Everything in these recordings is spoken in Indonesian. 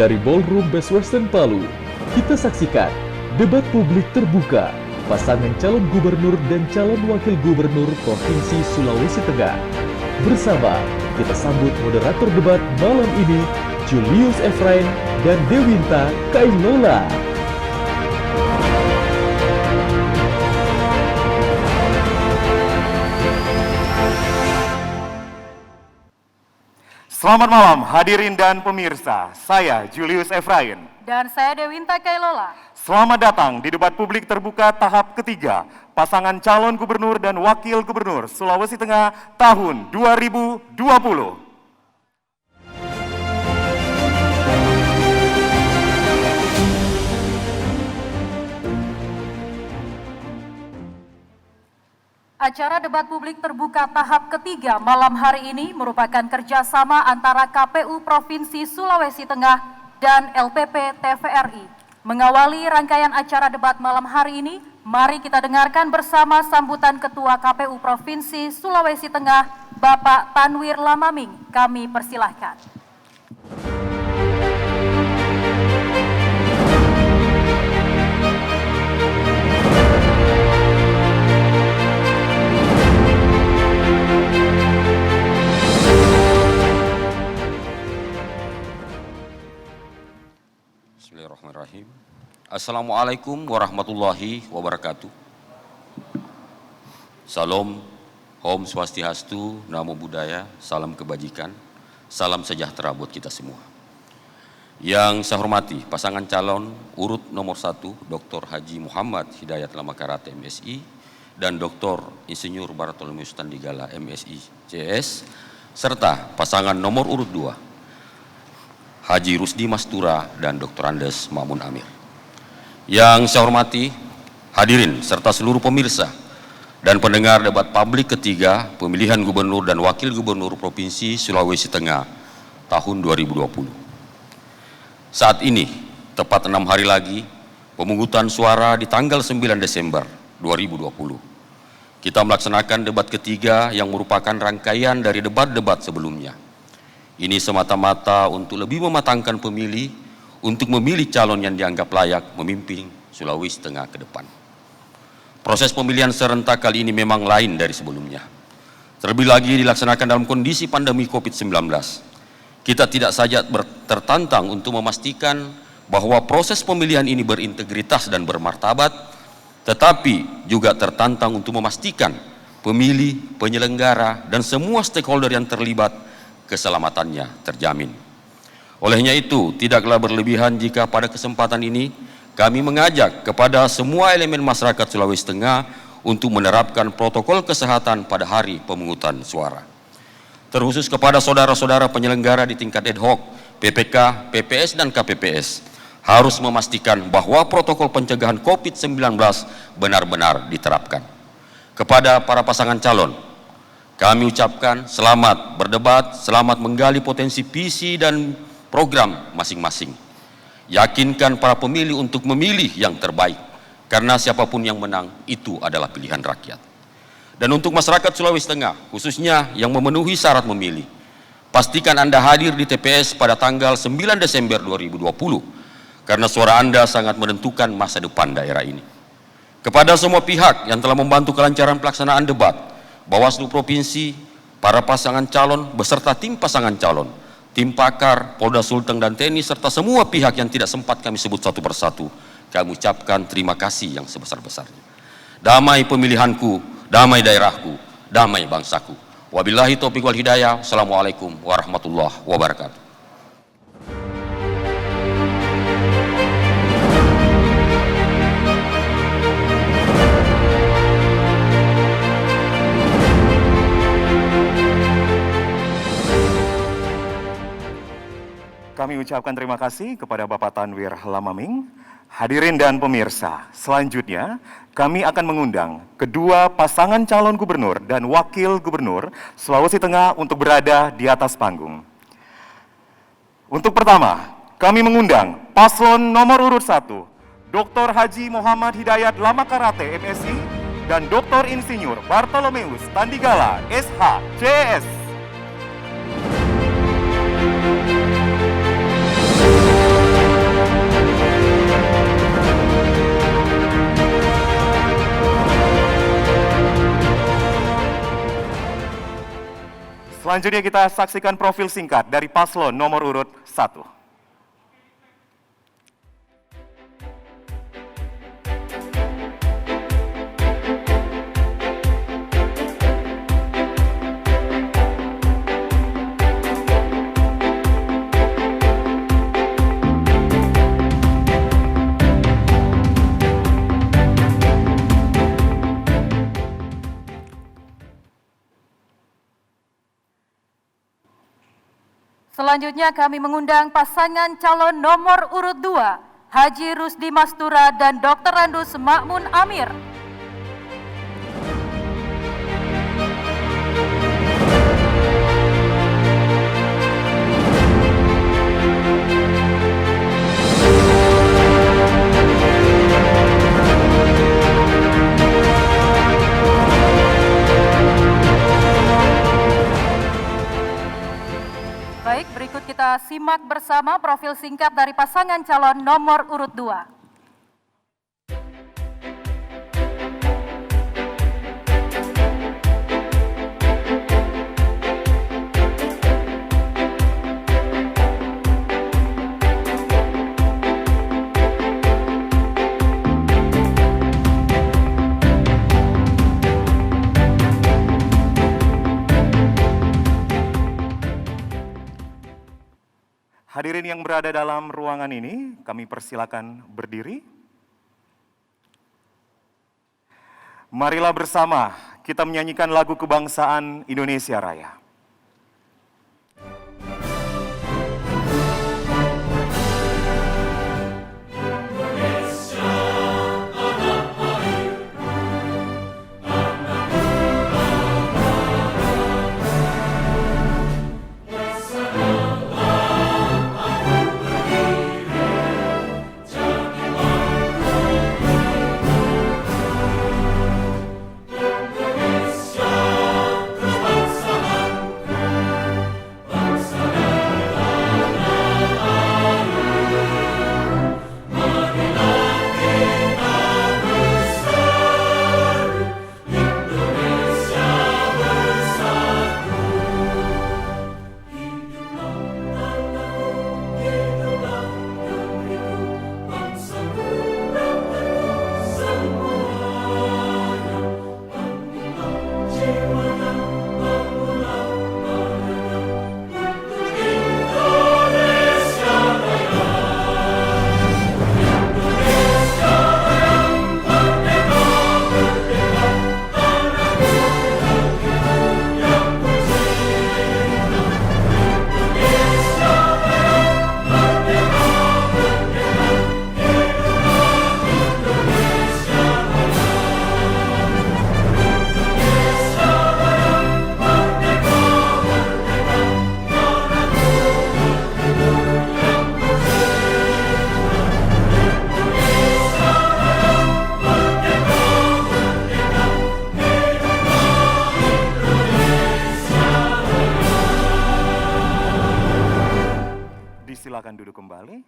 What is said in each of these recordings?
dari Ballroom Best Western Palu, kita saksikan debat publik terbuka pasangan calon gubernur dan calon wakil gubernur Provinsi Sulawesi Tengah. Bersama kita sambut moderator debat malam ini, Julius Efrain dan Dewinta Kailola. Selamat malam hadirin dan pemirsa, saya Julius Efrain. Dan saya Dewinta Kailola. Selamat datang di debat publik terbuka tahap ketiga, pasangan calon gubernur dan wakil gubernur Sulawesi Tengah tahun 2020. Acara debat publik terbuka tahap ketiga malam hari ini merupakan kerjasama antara KPU Provinsi Sulawesi Tengah dan LPP TVRI. Mengawali rangkaian acara debat malam hari ini, mari kita dengarkan bersama sambutan Ketua KPU Provinsi Sulawesi Tengah, Bapak Tanwir Lamaming. Kami persilahkan. Bismillahirrahmanirrahim. Assalamualaikum warahmatullahi wabarakatuh. Salam, Om Swastiastu, Namo Buddhaya, salam kebajikan, salam sejahtera buat kita semua. Yang saya hormati pasangan calon urut nomor 1, Dr. Haji Muhammad Hidayat Lamakarate MSI dan Dr. Insinyur Bartolomeus Tandigala MSI CS, serta pasangan nomor urut 2, Haji Rusdi Mastura dan Dr. Andes Ma'mun Amir. Yang saya hormati hadirin serta seluruh pemirsa dan pendengar debat publik ketiga pemilihan gubernur dan wakil gubernur Provinsi Sulawesi Tengah tahun 2020. Saat ini, tepat 6 hari lagi, pemungutan suara di tanggal 9 Desember 2020. Kita melaksanakan debat ketiga yang merupakan rangkaian dari debat-debat sebelumnya. Ini semata-mata untuk lebih mematangkan pemilih untuk memilih calon yang dianggap layak memimpin Sulawesi Tengah ke depan. Proses pemilihan serentak kali ini memang lain dari sebelumnya. Terlebih lagi dilaksanakan dalam kondisi pandemi COVID-19. Kita tidak saja tertantang untuk memastikan bahwa proses pemilihan ini berintegritas dan bermartabat, tetapi juga tertantang untuk memastikan pemilih, penyelenggara, dan semua stakeholder yang terlibat keselamatannya terjamin. Olehnya itu, tidaklah berlebihan jika pada kesempatan ini kami mengajak kepada semua elemen masyarakat Sulawesi Tengah untuk menerapkan protokol kesehatan pada hari pemungutan suara. Terkhusus kepada saudara-saudara penyelenggara di tingkat ad hoc, PPK, PPS, dan KPPS, harus memastikan bahwa protokol pencegahan COVID-19 benar-benar diterapkan. Kepada para pasangan calon, kami ucapkan selamat berdebat, selamat menggali potensi visi dan program masing-masing. Yakinkan para pemilih untuk memilih yang terbaik, karena siapapun yang menang itu adalah pilihan rakyat. Dan untuk masyarakat Sulawesi Tengah, khususnya yang memenuhi syarat memilih, pastikan Anda hadir di TPS pada tanggal 9 Desember 2020, karena suara Anda sangat menentukan masa depan daerah ini. Kepada semua pihak yang telah membantu kelancaran pelaksanaan debat, Bawaslu Provinsi, para pasangan calon beserta tim pasangan calon, tim pakar, Polda Sulteng dan TNI, serta semua pihak yang tidak sempat kami sebut satu persatu, kami ucapkan terima kasih yang sebesar-besarnya. Damai pemilihanku, damai daerahku, damai bangsaku. Wabillahi taufiq wal hidayah. Assalamualaikum warahmatullahi wabarakatuh. Kami ucapkan terima kasih kepada Bapak Tanwir Lamaming. Hadirin dan pemirsa, selanjutnya kami akan mengundang kedua pasangan calon gubernur dan wakil gubernur Sulawesi Tengah untuk berada di atas panggung. Untuk pertama, kami mengundang paslon nomor urut 1, Dr. Haji Muhammad Hidayat Lamakarate MSI dan Dr. Insinyur Bartolomeus Tandigala SH CS. Selanjutnya kita saksikan profil singkat dari paslon nomor urut 1. Selanjutnya kami mengundang pasangan calon nomor urut 2, Haji Rusdi Mastura dan Dr. Randus Makmun Amir. Baik, berikut kita simak bersama profil singkat dari pasangan calon nomor urut 2. Hadirin yang berada dalam ruangan ini, kami persilakan berdiri. Marilah bersama kita menyanyikan lagu kebangsaan Indonesia Raya. Silakan duduk kembali.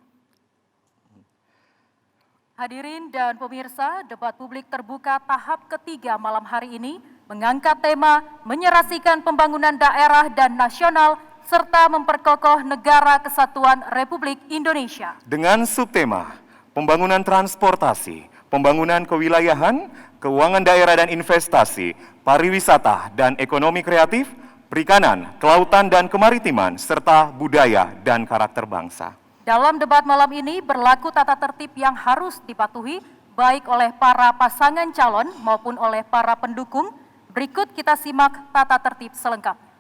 Hadirin dan pemirsa, debat publik terbuka tahap ketiga malam hari ini mengangkat tema menyerasikan pembangunan daerah dan nasional serta memperkokoh negara kesatuan Republik Indonesia. Dengan subtema pembangunan transportasi, pembangunan kewilayahan, keuangan daerah dan investasi, pariwisata dan ekonomi kreatif, perikanan, kelautan dan kemaritiman, serta budaya dan karakter bangsa. Dalam debat malam ini berlaku tata tertib yang harus dipatuhi baik oleh para pasangan calon maupun oleh para pendukung. Berikut kita simak tata tertib selengkapnya.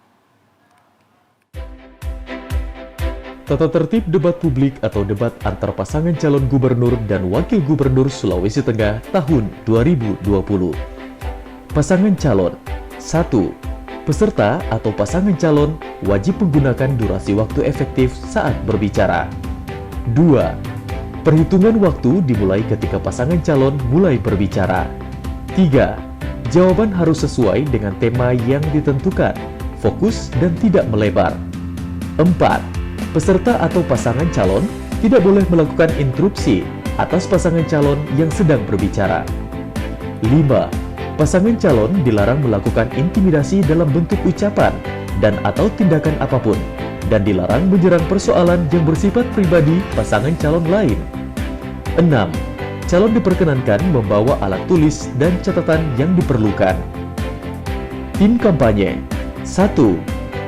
Tata tertib debat publik atau debat antar pasangan calon gubernur dan wakil gubernur Sulawesi Tengah tahun 2020. Pasangan calon 1. Peserta atau pasangan calon wajib menggunakan durasi waktu efektif saat berbicara. 2. Perhitungan waktu dimulai ketika pasangan calon mulai berbicara. 3. Jawaban harus sesuai dengan tema yang ditentukan, fokus dan tidak melebar. 4. Peserta atau pasangan calon tidak boleh melakukan interupsi atas pasangan calon yang sedang berbicara. 5. Pasangan calon dilarang melakukan intimidasi dalam bentuk ucapan, dan atau tindakan apapun, dan dilarang menyerang persoalan yang bersifat pribadi pasangan calon lain. 6. Calon diperkenankan membawa alat tulis dan catatan yang diperlukan. Tim kampanye. 1.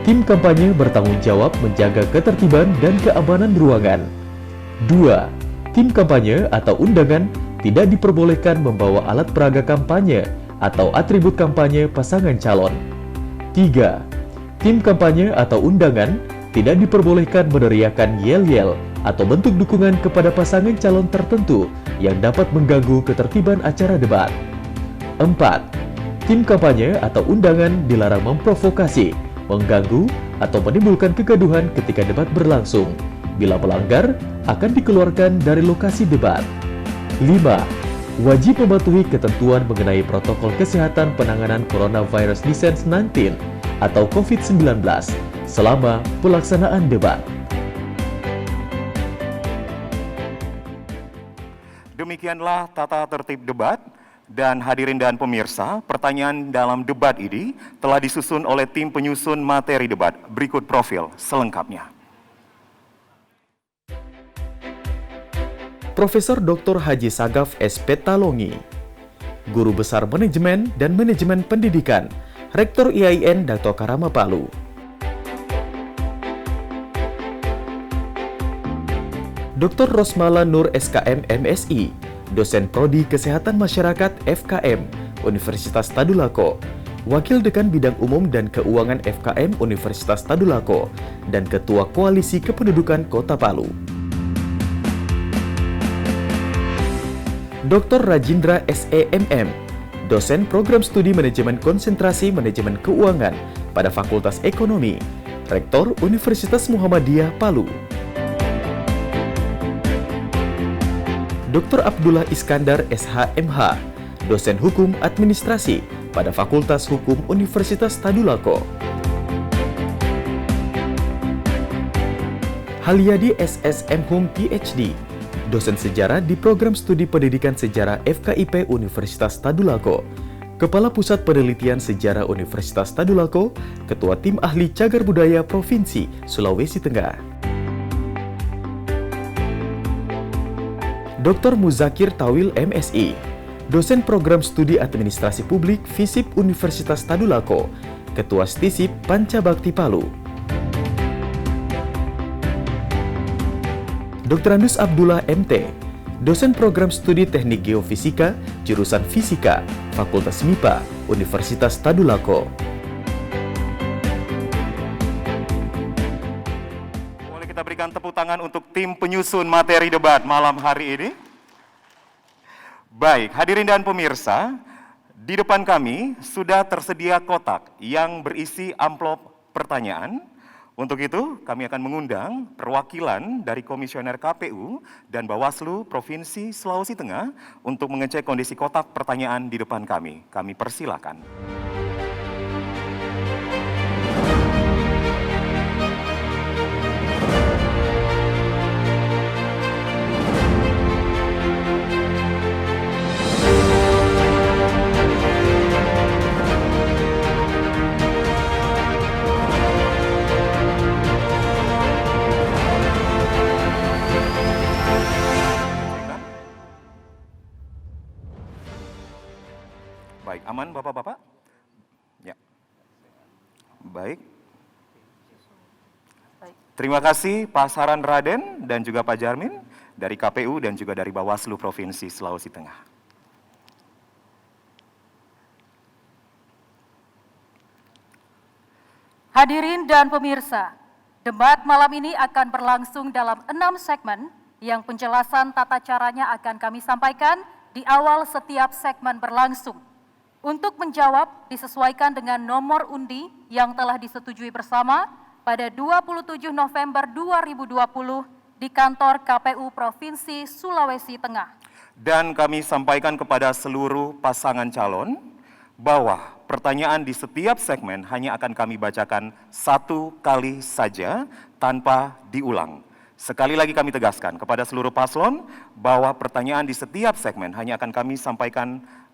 Tim kampanye bertanggung jawab menjaga ketertiban dan keamanan ruangan. 2. Tim kampanye atau undangan tidak diperbolehkan membawa alat peraga kampanye atau atribut kampanye pasangan calon. 3. Tim kampanye atau undangan tidak diperbolehkan meneriakkan yel-yel atau bentuk dukungan kepada pasangan calon tertentu yang dapat mengganggu ketertiban acara debat. 4. Tim kampanye atau undangan dilarang memprovokasi, mengganggu, atau menimbulkan kegaduhan ketika debat berlangsung. Bila melanggar, akan dikeluarkan dari lokasi debat. 5. Wajib mematuhi ketentuan mengenai protokol kesehatan penanganan coronavirus disease 19 atau COVID-19 selama pelaksanaan debat. Demikianlah tata tertib debat. Dan hadirin dan pemirsa, pertanyaan dalam debat ini telah disusun oleh tim penyusun materi debat. Berikut profil selengkapnya. Profesor Dr. Haji Sagaf S. Petalongi, Guru Besar Manajemen dan Manajemen Pendidikan, Rektor IAIN Dr. Karama Palu. Dr. Rosmala Nur SKM MSI, Dosen Prodi Kesehatan Masyarakat FKM, Universitas Tadulako, Wakil Dekan Bidang Umum dan Keuangan FKM Universitas Tadulako, dan Ketua Koalisi Kependudukan Kota Palu. Dr. Rajindra SEMM, Dosen Program Studi Manajemen Konsentrasi Manajemen Keuangan pada Fakultas Ekonomi, Rektor Universitas Muhammadiyah Palu. Dr. Abdullah Iskandar SHMH, Dosen Hukum Administrasi pada Fakultas Hukum Universitas Tadulako. Halyadi SSM Hum PhD, Dosen Sejarah di Program Studi Pendidikan Sejarah FKIP Universitas Tadulako, Kepala Pusat Penelitian Sejarah Universitas Tadulako, Ketua Tim Ahli Cagar Budaya Provinsi Sulawesi Tengah. Dr. Muzakir Tawil MSI, Dosen Program Studi Administrasi Publik FISIP Universitas Tadulako, Ketua STISIP Pancabakti Palu. Dr. Andus Abdullah MT, Dosen Program Studi Teknik Geofisika, Jurusan Fisika, Fakultas MIPA, Universitas Tadulako. Boleh kita berikan tepuk tangan untuk tim penyusun materi debat malam hari ini. Baik, hadirin dan pemirsa, di depan kami sudah tersedia kotak yang berisi amplop pertanyaan. Untuk itu, kami akan mengundang perwakilan dari Komisioner KPU dan Bawaslu Provinsi Sulawesi Tengah untuk mengecek kondisi kotak pertanyaan di depan kami. Kami persilakan. Baik, aman Bapak-Bapak? Ya. Baik. Terima kasih Pak Saran Raden dan juga Pak Jarmin dari KPU dan juga dari Bawaslu Provinsi Sulawesi Tengah. Hadirin dan pemirsa, debat malam ini akan berlangsung dalam 6 segmen yang penjelasan tata caranya akan kami sampaikan di awal setiap segmen berlangsung. Untuk menjawab, disesuaikan dengan nomor undi yang telah disetujui bersama pada 27 November 2020 di kantor KPU Provinsi Sulawesi Tengah. Dan kami sampaikan kepada seluruh pasangan calon bahwa pertanyaan di setiap segmen hanya akan kami bacakan 1 kali saja tanpa diulang. Sekali lagi kami tegaskan kepada seluruh paslon bahwa pertanyaan di setiap segmen hanya akan kami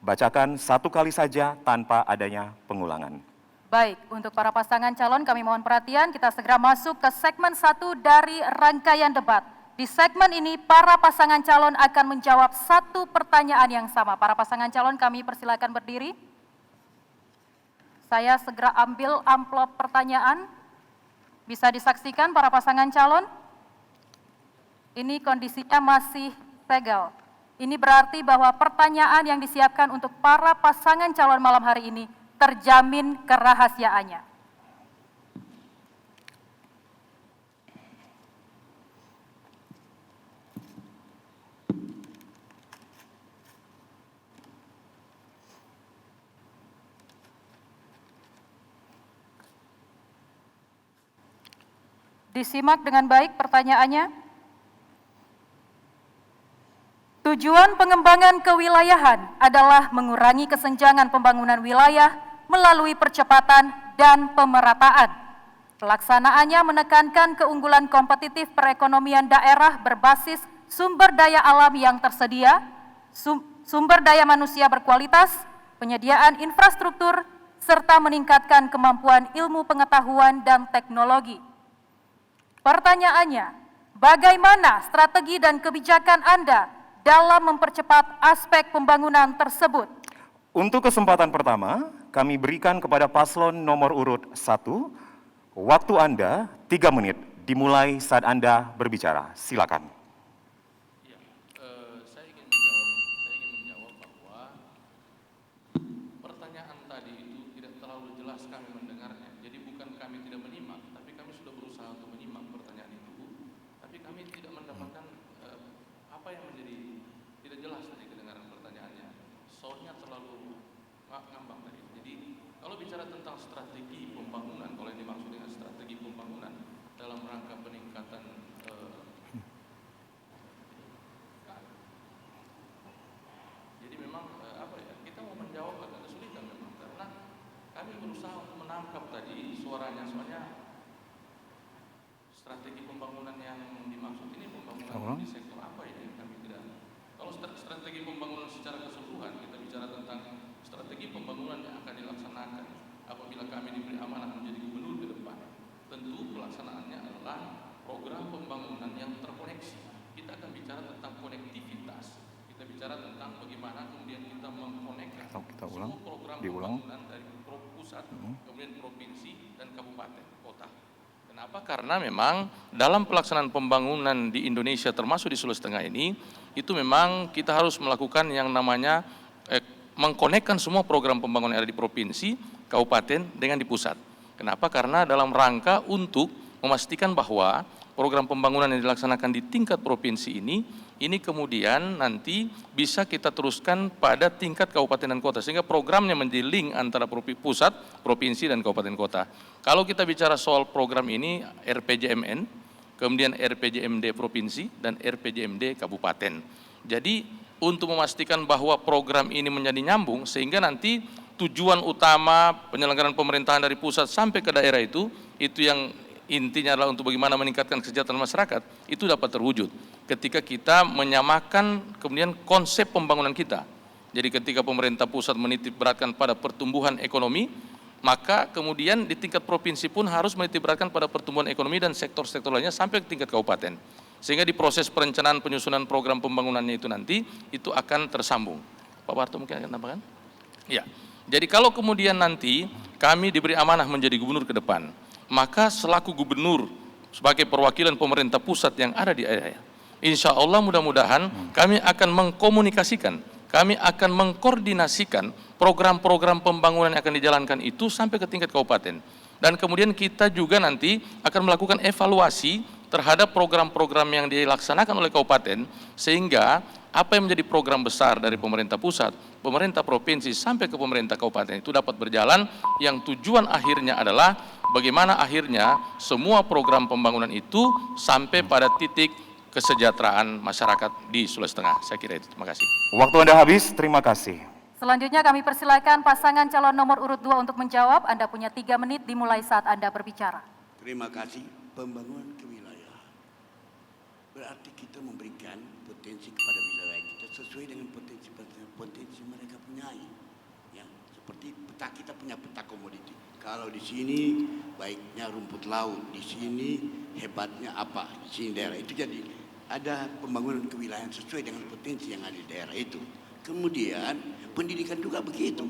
bacakan 1 kali saja tanpa adanya pengulangan. Baik, untuk para pasangan calon kami mohon perhatian, kita segera masuk ke segmen 1 dari rangkaian debat. Di segmen ini para pasangan calon akan menjawab satu pertanyaan yang sama. Para pasangan calon kami persilakan berdiri. Saya segera ambil amplop pertanyaan. Bisa disaksikan para pasangan calon? Ini kondisinya masih segel. Ini berarti bahwa pertanyaan yang disiapkan untuk para pasangan calon malam hari ini terjamin kerahasiaannya. Disimak dengan baik pertanyaannya. Tujuan pengembangan kewilayahan adalah mengurangi kesenjangan pembangunan wilayah melalui percepatan dan pemerataan. Pelaksanaannya menekankan keunggulan kompetitif perekonomian daerah berbasis sumber daya alam yang tersedia, sumber daya manusia berkualitas, penyediaan infrastruktur, serta meningkatkan kemampuan ilmu pengetahuan dan teknologi. Pertanyaannya, bagaimana strategi dan kebijakan Anda dalam mempercepat aspek pembangunan tersebut? Untuk kesempatan pertama, kami berikan kepada paslon nomor urut 1, waktu Anda 3 menit, dimulai saat Anda berbicara. Silakan. Saya ingin menjawab bahwa pertanyaan tadi itu tidak terlalu jelas kami mendengarnya. Jadi bukan kami tidak menyimak, tapi kami sudah berusaha untuk menyimak pertanyaan itu, tapi kami tidak mendapatkan apa yang menjadi tidak jelas tadi kedengaran pertanyaannya. Soundnya terlalu ngambang tadi. Jadi kalau bicara tentang strategi pembangunan, kalau yang dimaksud dengan strategi pembangunan dalam rangka peningkatan jadi memang kita mau menjawab agak kesulitan memang karena kami berusaha untuk menangkap tadi suaranya, soalnya strategi pembangunan yang dimaksud ini pembangunan di sektor apa ini kami tidak. Kalau strategi pembangunan secara keseluruhan kita bicara tentang strategi pembangunan yang akan dilaksanakan apabila kami diberi amanah menjadi gubernur ke depan. Tentu pelaksanaannya adalah program pembangunan yang terkoneksi. Kita akan bicara tentang konektivitas. Kita bicara tentang bagaimana kemudian kita mengkonekkan semua program pembangunan dari pusat, kemudian provinsi dan kabupaten, kota. Kenapa? Karena memang dalam pelaksanaan pembangunan di Indonesia termasuk di Sulawesi Tengah ini, itu memang kita harus melakukan yang namanya mengkonekkan semua program pembangunan yang ada di provinsi, kabupaten dengan di pusat. Kenapa? Karena dalam rangka untuk memastikan bahwa program pembangunan yang dilaksanakan di tingkat provinsi ini kemudian nanti bisa kita teruskan pada tingkat kabupaten dan kota, sehingga programnya menjadi link antara pusat, provinsi, dan kabupaten kota. Kalau kita bicara soal program ini, RPJMN, kemudian RPJMD provinsi, dan RPJMD kabupaten. Jadi untuk memastikan bahwa program ini menjadi nyambung, sehingga nanti tujuan utama penyelenggaraan pemerintahan dari pusat sampai ke daerah itu yang intinya adalah untuk bagaimana meningkatkan kesejahteraan masyarakat, itu dapat terwujud ketika kita menyamakan kemudian konsep pembangunan kita. Jadi ketika pemerintah pusat menitik beratkan pada pertumbuhan ekonomi, maka kemudian di tingkat provinsi pun harus menitik beratkan pada pertumbuhan ekonomi dan sektor-sektor lainnya sampai ke tingkat kabupaten. Sehingga di proses perencanaan penyusunan program pembangunannya itu nanti, itu akan tersambung. Pak Barto mungkin akan tambahkan? Ya. Jadi kalau kemudian nanti kami diberi amanah menjadi gubernur ke depan, maka selaku gubernur sebagai perwakilan pemerintah pusat yang ada di daerah, insya Allah mudah-mudahan kami akan mengkomunikasikan, kami akan mengkoordinasikan program-program pembangunan yang akan dijalankan itu sampai ke tingkat kabupaten. Dan kemudian kita juga nanti akan melakukan evaluasi terhadap program-program yang dilaksanakan oleh kabupaten, sehingga apa yang menjadi program besar dari pemerintah pusat, pemerintah provinsi sampai ke pemerintah kabupaten itu dapat berjalan, yang tujuan akhirnya adalah bagaimana akhirnya semua program pembangunan itu sampai pada titik kesejahteraan masyarakat di Sulawesi Tengah. Saya kira itu. Terima kasih. Waktu Anda habis, terima kasih. Selanjutnya kami persilakan pasangan calon nomor urut 2 untuk menjawab. Anda punya 3 menit dimulai saat Anda berbicara. Terima kasih. Pembangunan kewilayahan berarti kita memberikan potensi kepada wilayah kita sesuai dengan potensi mereka punyai. Ya, seperti peta, kita punya peta komoditi. Kalau di sini baiknya rumput laut, di sini hebatnya apa, di sini daerah itu. Jadi ada pembangunan kewilayahan sesuai dengan potensi yang ada di daerah itu. Kemudian pendidikan juga begitu.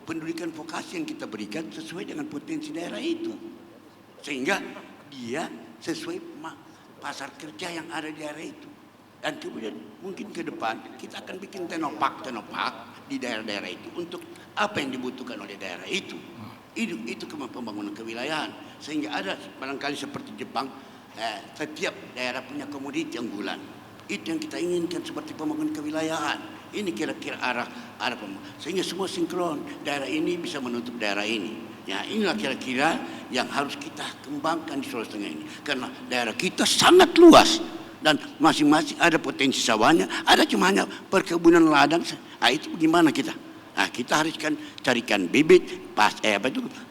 Pendidikan vokasi yang kita berikan sesuai dengan potensi daerah itu. Sehingga dia sesuai pasar kerja yang ada di daerah itu. Dan kemudian mungkin ke depan kita akan bikin tenopak di daerah-daerah itu untuk apa yang dibutuhkan oleh daerah itu. Itu pembangunan kewilayahan. Sehingga ada barangkali seperti Jepang, setiap daerah punya komoditi unggulan. Itu yang kita inginkan seperti pembangunan kewilayahan. Ini kira-kira arah pembangunan. Sehingga semua sinkron. Daerah ini bisa menutup daerah ini. Ya, inilah kira-kira yang harus kita kembangkan di Sulawesi Tengah ini. Karena daerah kita sangat luas. Dan masing-masing ada potensi sawahnya. Ada cuma hanya perkebunan ladang. Itu bagaimana kita? Kita harus carikan bibit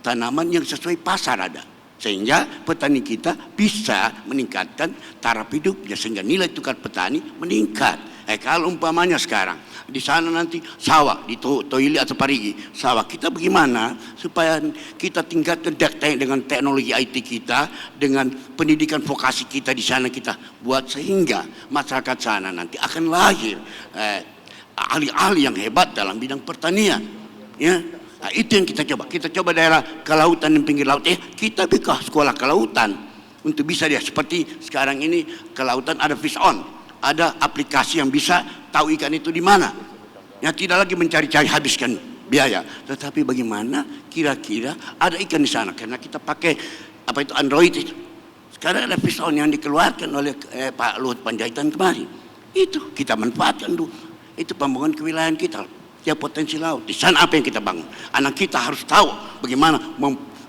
tanaman yang sesuai pasar ada, sehingga petani kita bisa meningkatkan taraf hidupnya sehingga nilai tukar petani meningkat. Kalau umpamanya sekarang di sana nanti sawah di Toili atau Parigi sawah, kita bagaimana supaya kita tingkatkan dengan teknologi IT kita, dengan pendidikan vokasi kita di sana kita buat sehingga masyarakat sana nanti akan lahir ahli-ahli yang hebat dalam bidang pertanian, ya. Itu yang kita coba daerah kelautan dan pinggir laut, kita buka sekolah kelautan untuk bisa dia seperti sekarang ini kelautan ada fish on, ada aplikasi yang bisa tahu ikan itu di mana, ya, tidak lagi mencari-cari habiskan biaya, tetapi bagaimana kira-kira ada ikan di sana karena kita pakai Android itu. Sekarang ada fish on yang dikeluarkan oleh Pak Luhut Panjaitan kemarin, itu kita manfaatkan dulu. Itu pembangunan kewilayahan kita. Ya, potensi laut. Di sana apa yang kita bangun? Anak kita harus tahu bagaimana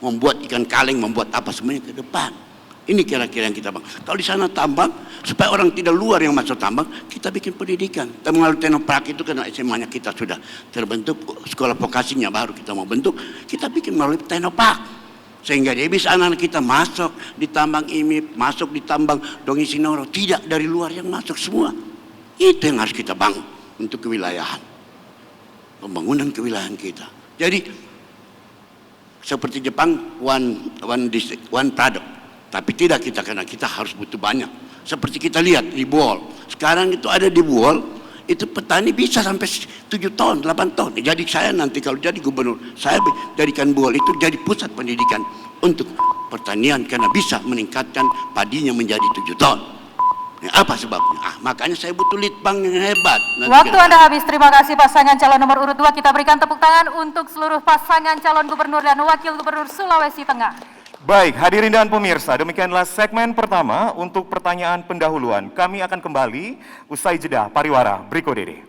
membuat ikan kaleng, membuat apa semuanya ke depan. Ini kira-kira yang kita bangun. Kalau di sana tambang, supaya orang tidak luar yang masuk tambang, kita bikin pendidikan. Kita melalui teknoprak itu karena SMA-nya kita sudah terbentuk, sekolah vokasinya baru kita mau bentuk, kita bikin melalui teknopark. Sehingga dia bisa anak-anak kita masuk di tambang IMIP, masuk di tambang Dongi Sinoro, tidak dari luar yang masuk semua. Itu yang harus kita bangun untuk kewilayahan, pembangunan kewilayahan kita. Jadi seperti Jepang, one district, one product. Tapi tidak kita, karena kita harus butuh banyak. Seperti kita lihat di Bohol. Sekarang itu ada di Bohol, itu petani bisa sampai 7 ton, 8 ton. Jadi saya nanti kalau jadi gubernur, saya jadikan Bohol itu jadi pusat pendidikan untuk pertanian karena bisa meningkatkan padinya menjadi 7 ton. Apa sebabnya? Makanya saya butuh litbang yang hebat. Waktu Anda habis. Terima kasih pasangan calon nomor urut 2. Kita berikan tepuk tangan untuk seluruh pasangan calon gubernur dan wakil gubernur Sulawesi Tengah. Baik, hadirin dan pemirsa, demikianlah segmen pertama untuk pertanyaan pendahuluan. Kami akan kembali usai jeda pariwara berikut ini.